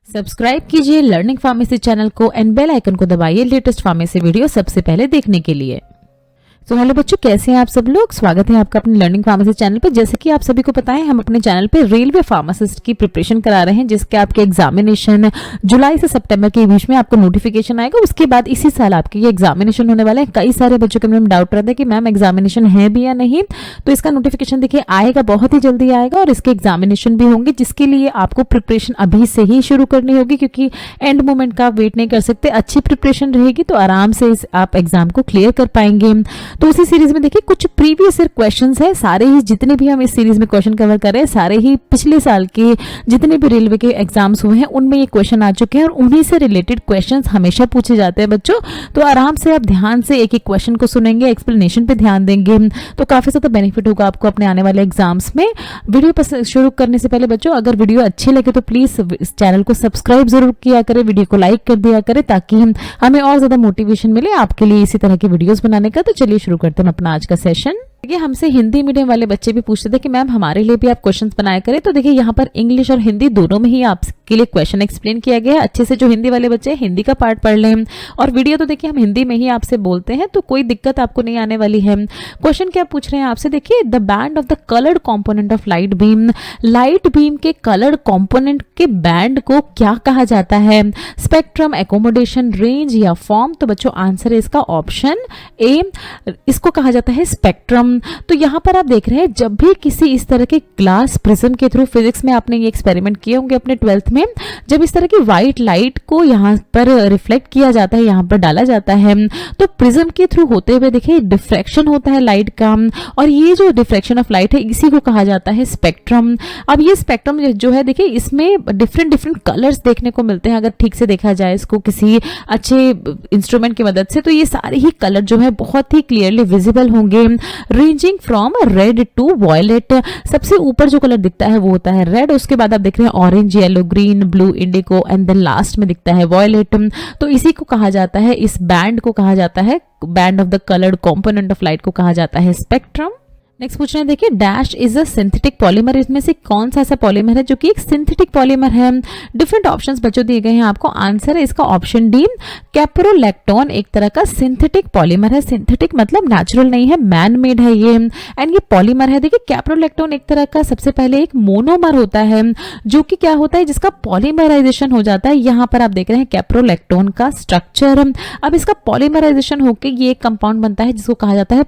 Subscribe कीजिए learning pharmacy channel को and bell icon को दबाइए लेटेस्ट फार्मेसी वीडियो सबसे पहले देखने के लिए। तो हेलो बच्चों, कैसे हैं आप सब लोग। स्वागत है आपका अपने लर्निंग फार्मेसी चैनल पे। जैसे कि आप सभी को पता है, हम अपने चैनल पे रेलवे फार्मासिस्ट की प्रिपरेशन करा रहे हैं, जिसके आपके एग्जामिनेशन जुलाई से सितंबर के बीच में आपको नोटिफिकेशन आएगा। उसके बाद इसी साल आपके ये एग्जामिनेशन होने वाले हैं। कई सारे बच्चों के मन में डाउट रहता है कि मैम एग्जामिनेशन है भी या नहीं, तो इसका नोटिफिकेशन देखिए आएगा, बहुत ही जल्दी आएगा और इसके एग्जामिनेशन भी होंगे, जिसके लिए आपको प्रिपरेशन अभी से ही शुरू करनी होगी, क्योंकि एंड मोमेंट का आप वेट नहीं कर सकते। अच्छी प्रिपरेशन रहेगी तो आराम से आप एग्जाम को क्लियर कर पाएंगे। तो उसी सीरीज में देखिए कुछ प्रीवियस ईयर क्वेश्चंस है, सारे ही जितने भी हम इस सीरीज में क्वेश्चन कवर कर रहे हैं, सारे ही पिछले साल के जितने भी रेलवे के एग्जाम्स हुए हैं उनमें ये क्वेश्चन आ चुके हैं और उन्हीं से रिलेटेड क्वेश्चंस हमेशा पूछे जाते हैं बच्चों। तो आराम से आप ध्यान से एक एक क्वेश्चन को सुनेंगे, एक्सप्लेनेशन पे ध्यान देंगे, तो काफी ज्यादा बेनिफिट होगा आपको अपने आने वाले एग्जाम्स में। वीडियो शुरू करने से पहले बच्चों, अगर वीडियो अच्छी लगे तो प्लीज इस चैनल को सब्सक्राइब जरूर किया करें, वीडियो को लाइक कर दिया करें, ताकि हमें और ज्यादा मोटिवेशन मिले आपके लिए इसी तरह की वीडियोस बनाने का। तो चलिए शुरू करते हैं अपना आज का सेशन। देखिए हमसे हिंदी मीडियम वाले बच्चे भी पूछते थे कि मैम हमारे लिए भी आप क्वेश्चंस बनाया करें। तो देखिए यहाँ पर इंग्लिश और हिंदी दोनों में ही आपके लिए क्वेश्चन एक्सप्लेन किया गया है। अच्छे से जो हिंदी वाले बच्चे हिंदी का पार्ट पढ़ लें, और वीडियो तो देखिए हम हिंदी में ही आपसे बोलते हैं, तो कोई दिक्कत आपको नहीं आने वाली है। क्वेश्चन क्या पूछ रहे हैं आपसे, देखिए the band of the coloured component of light beam, light beam के कलर्ड कॉम्पोनेंट के बैंड को क्या कहा जाता है। स्पेक्ट्रम, एकोमोडेशन, रेंज या फॉर्म। तो बच्चों आंसर है इसका ऑप्शन ए, इसको कहा जाता है स्पेक्ट्रम। तो यहां पर आप देख रहे हैं, जब भी किसी इस तरह के ग्लास प्रिज्म के थ्रू, फिजिक्स में आपने ये एक्सपेरिमेंट किए होंगे अपने 12th में, जब इस तरह की व्हाइट लाइट को यहां पर रिफ्लेक्ट किया जाता है, यहां पर डाला जाता है, तो प्रिज्म के थ्रू होते हुए देखिए डिफ्रैक्शन होता है लाइट का, और ये जो डिफ्रैक्शन ऑफ लाइट है इसी को कहा जाता है स्पेक्ट्रम। अब ये स्पेक्ट्रम जो है देखिए इसमें डिफरेंट डिफरेंट कलर्स देखने को मिलते हैं, अगर ठीक से देखा जाए इसको किसी अच्छे इंस्ट्रूमेंट की मदद से, तो ये सारे ही कलर जो है बहुत ही क्लियरली विजिबल होंगे, ranging from red to violet. सबसे ऊपर जो कलर दिखता है वो होता है रेड, उसके बाद आप देख रहे हैं orange, yellow, green, blue, indigo, and then last में दिखता है वॉयलेट। तो इसी को कहा जाता है, इस बैंड को कहा जाता है, band of the coloured component of light को कहा जाता है स्पेक्ट्रम। नेक्स्ट पूछ रहे हैं, देखिए dash is a synthetic polymer, इसमें से कौन सा ऐसा पॉलीमर है जो कि एक सिंथेटिक पॉलीमर है। डिफरेंट ऑप्शंस बच्चों दिए गए हैं आपको, आंसर है इसका ऑप्शन डी, कैप्रोलैक्टोन एक तरह का सिंथेटिक पॉलीमर है। सिंथेटिक मतलब नेचुरल नहीं है, मैन मेड है ये, एंड ये पॉलीमर है। देखिए कैप्रोलैक्टोन एक तरह का सबसे पहले एक मोनोमर होता है, जो कि क्या होता है, जिसका पॉलीमराइजेशन हो जाता है। यहाँ पर आप देख रहे हैं कैप्रोलैक्टोन का स्ट्रक्चर। अब इसका पॉलीमराइजेशन होकर ये एक कंपाउंड बनता है जिसको कहा जाता है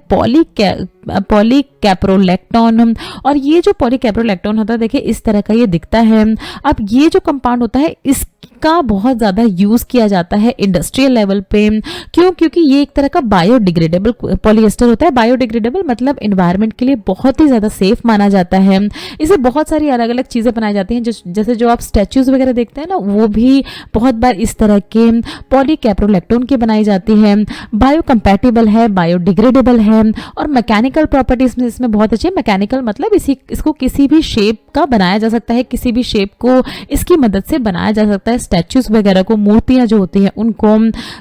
पॉलीकैप्रोलैक्टोन, और ये जो पॉलीकैप्रोलैक्टोन होता है देखिए इस तरह का ये दिखता है। अब ये जो कंपाउंड होता है इसका बहुत ज्यादा यूज किया जाता है इंडस्ट्रियल लेवल पे। क्यों? क्योंकि ये एक तरह का बायोडिग्रेडेबल पॉलिएस्टर होता है। बायोडिग्रेडेबल मतलब एनवायरनमेंट के लिए बहुत ही ज्यादा सेफ माना जाता है। इसे बहुत सारी अलग अलग चीजें बनाई जाती हैं, जैसे जो आप स्टैच्यूज वगैरह देखते हैं ना, वो भी बहुत बार इस तरह के पॉलीकैप्रोलैक्टोन की बनाई जाती है। बायोकम्पैटिबल है, बायोडिग्रेडेबल है, और मैकेनिकल प्रॉपर्टीज में इसमें बहुत अच्छे। मैकेनिकल मतलब इसको किसी भी शेप का बनाया जा सकता है, किसी भी शेप को इसकी मदद से बनाया जा सकता है, स्टैच्यूज वगैरह को, मूर्तियां जो होती हैं उनको।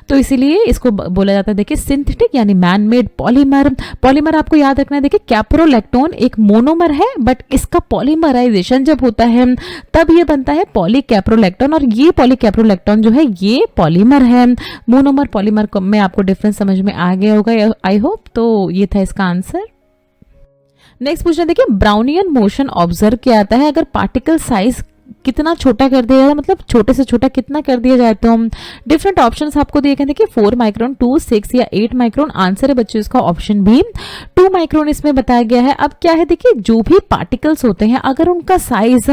तो इसीलिए इसको बोला जाता है देखिए सिंथेटिक यानी मैन मेड पॉलीमर। पॉलीमर आपको याद रखना है, देखिए कैप्रोलैक्टोन एक मोनोमर है, बट इसका पॉलीमराइजेशन जब होता है तब ये बनता है पॉलीकैप्रोलैक्टोन, और ये पॉलीकैप्रोलैक्टोन जो है ये पॉलीमर है। मोनोमर पॉलीमर में आपको डिफरेंस समझ में आ गया होगा आई होप। तो ये था इसका आंसर। नेक्स्ट पूछना, देखिए ब्राउनियन मोशन ऑब्जर्व किया जाता है अगर पार्टिकल साइज कितना छोटा कर दिया जाए, मतलब छोटे से छोटा कितना कर दिया जाए। तो डिफरेंट ऑप्शंस आपको दिए गए, देखिए 4 माइक्रोन, 2, 6 या 8 माइक्रोन। आंसर है बच्चों इसका ऑप्शन बी, 2 माइक्रोन इसमें बताया गया है। अब क्या है, देखिए जो भी पार्टिकल्स होते हैं अगर उनका साइज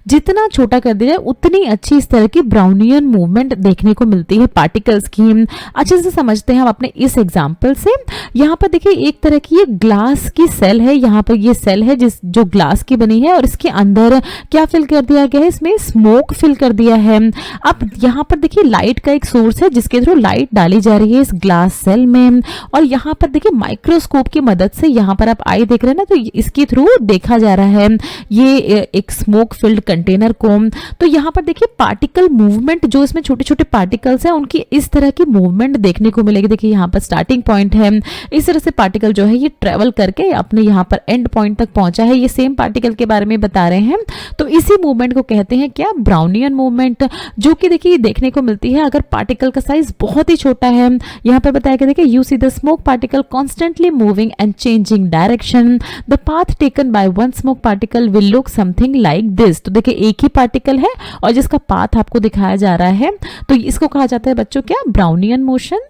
जितना छोटा कर दिया जाए उतनी अच्छी इस तरह की ब्राउनियन मूवमेंट देखने को मिलती है पार्टिकल्स की। अच्छे से समझते हैं हम अपने इस एग्जाम्पल से। यहाँ पर देखिए एक तरह की ये ग्लास की सेल है, यहाँ पर ये सेल है जो ग्लास की बनी है, और इसके अंदर क्या फिल कर दिया गया है, इसमें स्मोक फिल कर दिया है। अब यहाँ पर देखिए लाइट का एक सोर्स है जिसके थ्रू लाइट डाली जा रही है इस ग्लास सेल में, और यहाँ पर देखिए माइक्रोस्कोप की मदद से, यहाँ पर आप आई देख रहे हैं ना, तो इसके थ्रू देखा जा रहा है ये एक स्मोक फिल्ड कंटेनर को। तो यहाँ पर देखिए पार्टिकल मूवमेंट, जो इसमें छोटे छोटे पार्टिकल्स हैं उनकी इस तरह की मूवमेंट देखने को मिलेगी। देखिए यहाँ पर स्टार्टिंग पॉइंट है, इस तरह से पार्टिकल जो है ये ट्रेवल करके अपने यहाँ पर एंड पॉइंट तक पहुंचा है। ये सेम पार्टिकल के बारे में बता रहे हैं, तो इसी मूवमेंट को कहते कहते हैं क्या, ब्राउनियन मूवमेंट, जो कि देखिए देखने को मिलती है अगर पार्टिकल का साइज बहुत ही छोटा है। यहाँ पर बताया गया देखिए, you see the smoke particle constantly moving and changing direction, the path taken by one smoke particle will look something like this. तो देखिए एक ही पार्टिकल है और जिसका पाथ आपको दिखाया जा रहा है, तो इसको कहा जाता है बच्चों क्या, ब्राउनियन मोशन।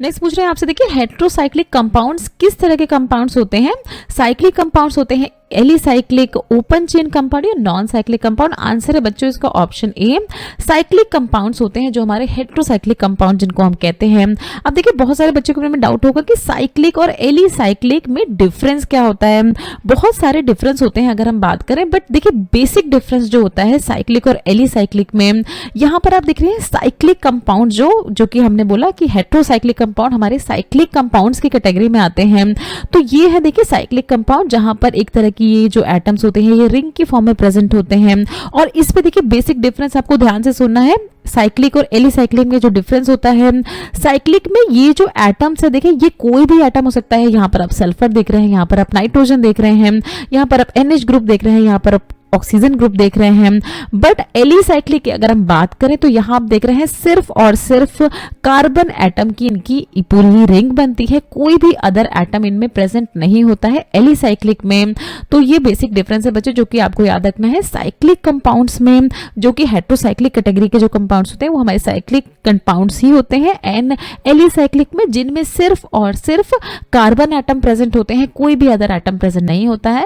नेक्स्ट पूछ रहे हैं आपसे, देखिए हेट्रोसाइक्लिक कंपाउंड्स किस तरह के कंपाउंड्स होते हैं। साइक्लिक कंपाउंड्स होते हैं एलिसाइक्लिक, ओपन चेन कंपाउंड या नॉन साइक्लिक कंपाउंड। आंसर है बच्चों इसका ऑप्शन ए। साइक्लिक कंपाउंड्स होते हैं जो हमारे हेट्रोसाइक्लिक कंपाउंड जिनको हम कहते हैं। अब देखिए बहुत सारे बच्चों के में डाउट होगा कि साइक्लिक और एलिसाइक्लिक में डिफरेंस क्या होता है। बहुत सारे डिफरेंस होते हैं अगर हम बात करें, बट देखिए बेसिक डिफरेंस जो होता है साइक्लिक और एलिसाइक्लिक में, यहाँ पर आप देख रहे हैं साइक्लिक कंपाउंड जो कि हमने बोला कि हेट्रोसाइक्लिक कंपाउंड हमारे साइक्लिक कंपाउंड्स की कैटेगरी में आते हैं। तो ये है देखिए साइक्लिक कंपाउंड जहां पर एक तरह की ये जो एटम्स होते हैं ये रिंग की फॉर्म में प्रेजेंट होते हैं। और इस पे देखिए बेसिक डिफरेंस आपको ध्यान से सुनना है। साइक्लिक और एलिसाइक्लिक में जो डिफरेंस होता है, साइक्लिक में ये जो एटम्स है देखिए ये कोई भी एटम हो सकता है। यहाँ पर आप सल्फर देख रहे हैं, यहाँ पर आप नाइट्रोजन देख रहे हैं, यहाँ पर आप NH ग्रुप देख रहे हैं, यहाँ पर आप ऑक्सीजन ग्रुप देख रहे हैं। बट एलिसाइक्लिक की अगर हम बात करें तो यहाँ आप देख रहे हैं सिर्फ और सिर्फ कार्बन एटम की इनकी पूरी रिंग बनती है, कोई भी अदर एटम इनमें प्रेजेंट नहीं होता है एलिसाइक्लिक में। तो ये बेसिक डिफरेंस है बच्चों जो कि आपको याद रखना है। साइक्लिक कंपाउंड्स में जो कि हेट्रोसाइक्लिक कैटेगरी के जो कंपाउंड्स होते हैं वो हमारे साइक्लिक कंपाउंड्स ही होते हैं, एंड एलिसाइक्लिक में जिनमें सिर्फ और सिर्फ कार्बन एटम प्रेजेंट होते हैं, कोई भी अदर एटम प्रेजेंट नहीं होता है।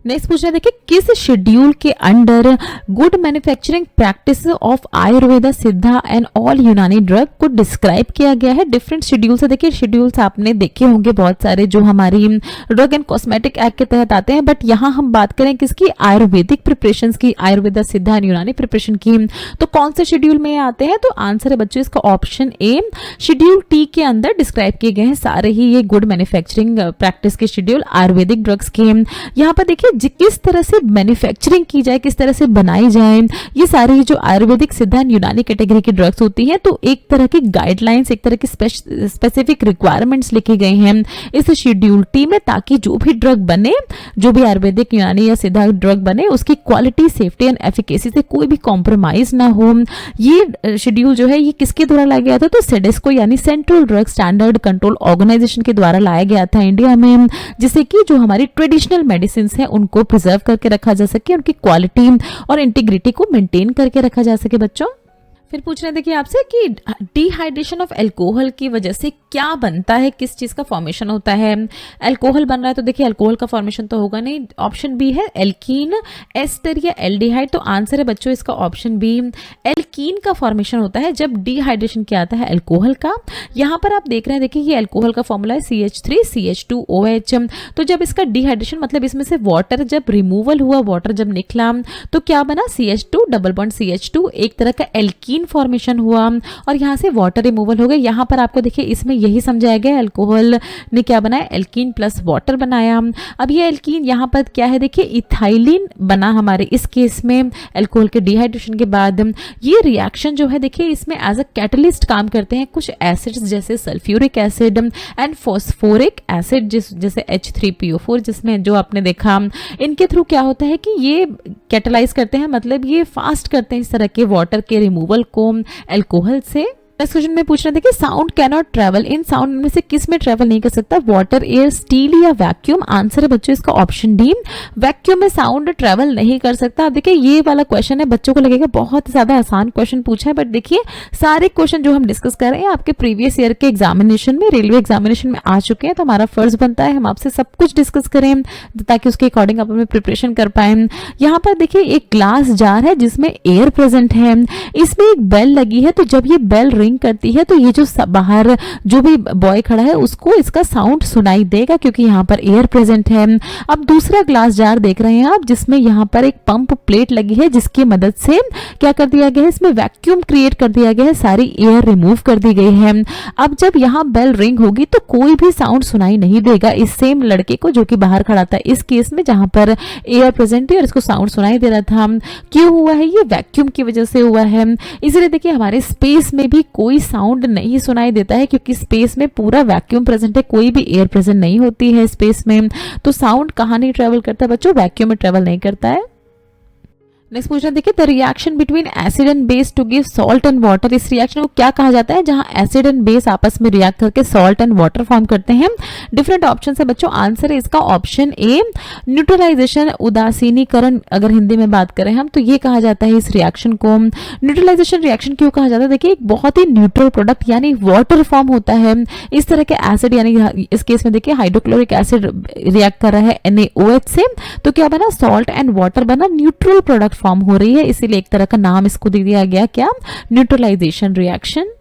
नेक्स्ट पूछ रहे देखिए, किस शेड्यूल के under good manufacturing practice of Ayurveda, सिद्धा एंड ऑल यूनानी ड्रग को डिस्क्राइब किया गया है। डिफरेंट शेड्यूल्स है, देखिए शेड्यूल्स आपने देखे होंगे बहुत सारे जो हमारी ड्रग एंड कॉस्मेटिक एक्ट के तहत आते हैं, बट यहाँ हम बात करें किसकी, आयुर्वेदिक प्रिपरेशंस की, आयुर्वेदा, सिद्धा एंड यूनानी प्रिपरेशन की। तो कौन से शेड्यूल में आते हैं, तो आंसर है बच्चों इसका ऑप्शन ए। शेड्यूल टी के अंदर डिस्क्राइब किए गए हैं सारे ही ये गुड मैन्युफैक्चरिंग प्रैक्टिस के शेड्यूल आयुर्वेदिक ड्रग्स के। यहाँ पर देखिए किस तरह से मैन्युफैक्चरिंग की जाए, किस तरह से बनाई जाए, ये सारी जो आयुर्वेदिक, सिद्धा एंड यूनानी कैटेगरी की ड्रग्स होती हैं, तो एक तरह की गाइडलाइंस, एक तरह की स्पेसिफिक रिक्वायरमेंट्स लिखी गई हैं इस शेड्यूल टी में, ताकि जो भी ड्रग बने, जो भी आयुर्वेदिक, यूनानी या सिद्धा ड्रग बने, उसकी क्वालिटी, सेफ्टी एंड एफिकेसी से कोई भी कॉम्प्रोमाइज ना हो। ये शेड्यूल जो है ये किसके द्वारा लाया गया था, तो सेडेस्को यानी Central Drug Standard Control Organisation के द्वारा लाया गया था इंडिया में, जिससे कि जो हमारी ट्रेडिशनल मेडिसिन है उनको प्रिजर्व करके रखा जा सके, उनकी क्वालिटी और इंटीग्रिटी को मेंटेन करके रखा जा सके बच्चों। फिर पूछ रहे हैं देखिए आपसे कि डिहाइड्रेशन ऑफ अल्कोहल की वजह से क्या बनता है, किस चीज का फॉर्मेशन होता है। अल्कोहल बन रहा है तो देखिए अल्कोहल का फॉर्मेशन तो होगा नहीं, ऑप्शन बी है एल्कीन, एस्टर या एल्डिहाइड। तो आंसर है बच्चों इसका ऑप्शन बी, एल्कीन का फॉर्मेशन होता है जब डिहाइड्रेशन किया जाता है अल्कोहल का। यहाँ पर आप देख रहे हैं देखिए ये अल्कोहल का फॉर्मूला है CH3CH2OH। तो जब इसका डिहाइड्रेशन मतलब इसमें से वाटर जब रिमूवल हुआ, वाटर जब निकला, तो क्या बना, CH2 डबल बॉन्ड CH2, एक तरह का एल्कीन फॉर्मेशन हुआ और यहाँ से वाटर रिमूवल हो गया। यहाँ पर आपको देखिए इसमें यही समझाया गया, अल्कोहल ने क्या बनाया, एल्कीन प्लस वाटर बनाया। अब ये एल्कीन यहाँ पर क्या है देखिए, इथाइलिन बना हमारे इस केस में अल्कोहल के डिहाइड्रेशन के बाद। ये रिएक्शन जो है देखिए इसमें एज अ कैटलिस्ट काम करते हैं कुछ एसिड्स जैसे sulphuric acid and phosphoric acid जैसे H3PO4, जिसमें जो आपने देखा, इनके थ्रू क्या होता है कि ये कैटलाइज करते हैं, मतलब ये फास्ट करते हैं इस तरह के वाटर के रिमूवल को अल्कोहल से। नेक्स्ट क्वेश्चन में पूछ रहे थे कि sound can not travel in, sound में से किस में ट्रेवल नहीं कर सकता, वाटर, एयर, स्टील या वैक्यूम। आंसर है बच्चों इसका ऑप्शन डी, वैक्यूम में साउंड ट्रेवल नहीं कर सकता। अब देखिए ये वाला क्वेश्चन है, बच्चों को लगेगा बहुत ज्यादा आसान क्वेश्चन पूछा है, बट देखिए सारे क्वेश्चन जो हम डिस्कस कर रहे हैं आपके प्रीवियस ईयर के एग्जामिनेशन में, रेलवे एग्जामिनेशन में आ चुके हैं। तो हमारा फर्ज बनता है हम आपसे सब कुछ डिस्कस करें ताकि उसके अकॉर्डिंग आप अपने प्रिपरेशन कर पाए। यहाँ पर देखिए एक ग्लास जार है जिसमें एयर प्रेजेंट है, इसमें एक बेल लगी है, तो जब ये बेल करती है तो ये जो बाहर जो भी बॉय खड़ा है उसको इसका साउंड सुनाई देगा क्योंकि यहाँ पर एयर प्रेजेंट है। अब दूसरा ग्लास जार देख रहे हैं आप जिसमें यहाँ पर एक पंप प्लेट लगी है जिसकी मदद से क्या कर दिया गया है, इसमें वैक्यूम क्रिएट कर दिया गया है, सारी एयर रिमूव कर दी गई है। अब जब यहाँ बेल रिंग होगी तो कोई भी साउंड सुनाई नहीं देगा इस सेम लड़के को जो कि बाहर खड़ा था इस केस में जहां पर एयर प्रेजेंट है और इसको साउंड सुनाई दे रहा था। क्यों हुआ है, ये वैक्यूम की वजह से हुआ है। इसलिए देखिए हमारे स्पेस में भी कोई साउंड नहीं सुनाई देता है क्योंकि स्पेस में पूरा वैक्यूम प्रेजेंट है, कोई भी एयर प्रेजेंट नहीं होती है स्पेस में। तो साउंड कहाँ नहीं ट्रेवल करता बच्चों, वैक्यूम में ट्रेवल नहीं करता है। नेक्स्ट पूछना देखिए, the reaction between acid and base to give salt and water, इस रिएक्शन को क्या कहा जाता है जहां एसिड एंड बेस आपस में रिएक्ट करके सॉल्ट एंड वाटर फॉर्म करते हैं। डिफरेंट ऑप्शन है बच्चों, आंसर है इसका ऑप्शन ए न्यूट्रलाइजेशन, उदासीनीकरण अगर हिंदी में बात करें हम तो ये कहा जाता है इस रिएक्शन को। न्यूट्रलाइजेशन रिएक्शन क्यों कहा जाता है, देखिए एक बहुत ही न्यूट्रल प्रोडक्ट यानी वाटर फॉर्म होता है, इस तरह के एसिड यानी इस केस में देखिए हाइड्रोक्लोरिक एसिड रिएक्ट कर रहा है NaOH से, तो क्या बना सॉल्ट एंड वाटर बना, न्यूट्रल प्रोडक्ट फॉर्म हो रही है, इसीलिए एक तरह का नाम इसको दे दिया गया क्या, न्यूट्रलाइजेशन रिएक्शन।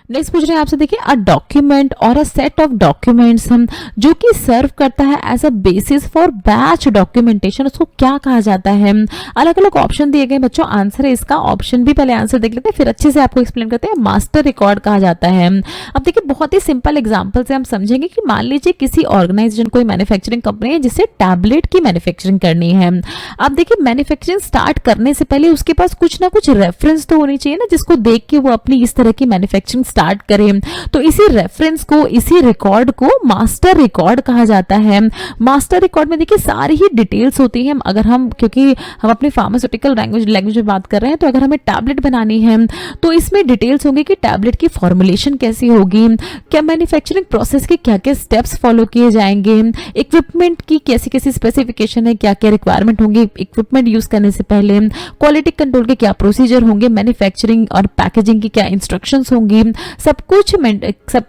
नेक्स्ट पूछ रहे हैं आपसे देखिए, अ डॉक्यूमेंट और अ सेट ऑफ डॉक्यूमेंट्स हम जो कि सर्व करता है as a basis for batch documentation, उसको क्या कहा जाता है। अलग अलग ऑप्शन दिए गए बच्चों, आंसर है इसका ऑप्शन भी, पहले आंसर देख लेते हैं फिर अच्छे से आपको एक्सप्लेन करते हैं। मास्टर रिकॉर्ड कहा जाता है। अब देखिए बहुत ही सिंपल एग्जाम्पल से हम समझेंगे कि मान लीजिए किसी ऑर्गेनाइजेशन कोई मैन्युफैक्चरिंग कंपनी है जिसे टैबलेट की मैन्युफैक्चरिंग करनी है। अब देखिए मैन्युफैक्चरिंग स्टार्ट करने से पहले उसके पास कुछ ना कुछ रेफरेंस तो होनी चाहिए ना, जिसको देख के वो अपनी इस तरह की मैन्युफैक्चरिंग स्टार्ट करें। तो इसी रेफरेंस को, इसी रिकॉर्ड को मास्टर रिकॉर्ड कहा जाता है। मास्टर रिकॉर्ड में देखिए सारी ही डिटेल्स होती हैं। अगर हम, क्योंकि हम अपनी फार्मास्यूटिकल लैंग्वेज में बात कर रहे हैं, तो अगर हमें टैबलेट बनानी है तो इसमें डिटेल्स होंगी कि टैबलेट की फॉर्मुलेशन कैसी होगी, क्या मैन्युफैक्चरिंग प्रोसेस के क्या क्या स्टेप्स फॉलो किए जाएंगे, इक्विपमेंट की कैसी कैसी स्पेसिफिकेशन है, क्या क्या रिक्वायरमेंट होंगी इक्विपमेंट यूज करने से पहले, क्वालिटी कंट्रोल के क्या प्रोसीजर होंगे, मैन्युफैक्चरिंग और पैकेजिंग की क्या इंस्ट्रक्शंस होंगी, सब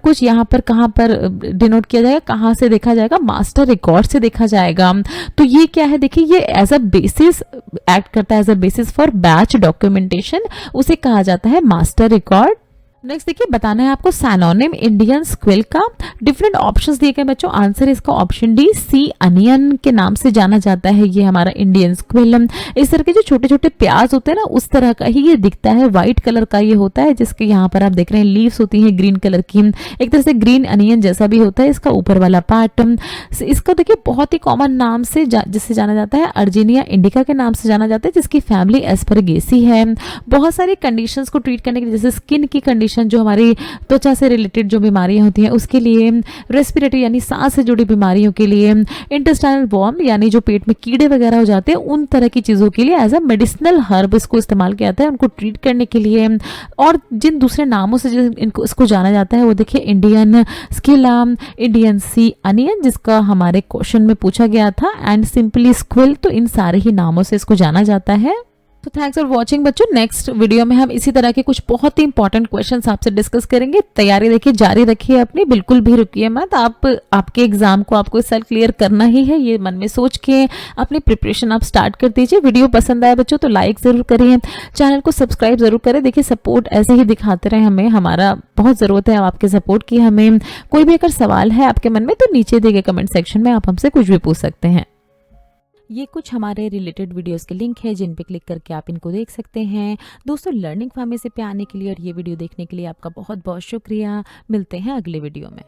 कुछ यहाँ पर कहाँ पर डिनोट किया जाएगा, कहाँ से देखा जाएगा, मास्टर रिकॉर्ड से देखा जाएगा। तो ये क्या है देखिए, ये एज अ बेसिस एक्ट करता है, as a basis for batch documentation, उसे कहा जाता है मास्टर रिकॉर्ड। नेक्स्ट देखिए, बताना है आपको सैनोनिम इंडियन स्क्विल का। डिफरेंट ऑप्शंस दिए गए बच्चों, आंसर इसका ऑप्शन डी, सी अनियन के नाम से जाना जाता है ये हमारा इंडियन स्क्विल। इस तरह के जो छोटे छोटे प्याज होते हैं ना, उस तरह का ही ये दिखता है, व्हाइट कलर का ये होता है, जिसके यहाँ पर आप देख रहे हैं लीव्स होती हैं ग्रीन कलर की, एक तरह से ग्रीन अनियन जैसा भी होता है इसका ऊपर वाला पार्ट। इसको देखिए बहुत ही कॉमन नाम से जिससे जाना जाता है, अर्जीनिया इंडिका के नाम से जाना जाता है, जिसकी फैमिली एस्परगेसी है। बहुत सारी कंडीशंस को ट्रीट करने के लिए, जैसे स्किन की कंडीशन, जो हमारी त्वचा से रिलेटेड जो बीमारियां होती हैं उसके लिए, रेस्पिरेटरी यानी सांस से जुड़ी बीमारियों के लिए, इंटेस्टाइनल वॉर्म यानी जो पेट में कीड़े वगैरह हो जाते हैं उन तरह की चीज़ों के लिए एज अ मेडिसिनल हर्ब इसको इस्तेमाल किया जाता है, उनको ट्रीट करने के लिए। और जिन दूसरे नामों से इनको इसको जाना जाता है वो देखिए, इंडियन स्किला, इंडियन सी अनियन जिसका हमारे क्वेश्चन में पूछा गया था, एंड सिंपली स्क्विल, तो इन सारे ही नामों से इसको जाना जाता है। तो थैंक्स फॉर वॉचिंग बच्चों। नेक्स्ट वीडियो में हम इसी तरह के कुछ बहुत ही इंपॉर्टेंट क्वेश्चंस आपसे डिस्कस करेंगे। तैयारी देखिए जारी रखिए अपनी, बिल्कुल भी रुकिए मत। आपके एग्जाम को आपको इस साल क्लियर करना ही है, ये मन में सोच के अपनी प्रिपरेशन आप स्टार्ट कर दीजिए। वीडियो पसंद आया बच्चों तो लाइक जरूर करिए, चैनल को सब्सक्राइब जरूर करें। देखिए सपोर्ट ऐसे ही दिखाते रहे हमें, हमारा बहुत ज़रूरत है आपके सपोर्ट की हमें। कोई भी अगर सवाल है आपके मन में तो नीचे दिए गए कमेंट सेक्शन में आप हमसे कुछ भी पूछ सकते हैं। ये कुछ हमारे रिलेटेड वीडियोस के लिंक है जिन पे क्लिक करके आप इनको देख सकते हैं। दोस्तों लर्निंग फार्मेसी पे आने के लिए और ये वीडियो देखने के लिए आपका बहुत बहुत शुक्रिया। मिलते हैं अगले वीडियो में।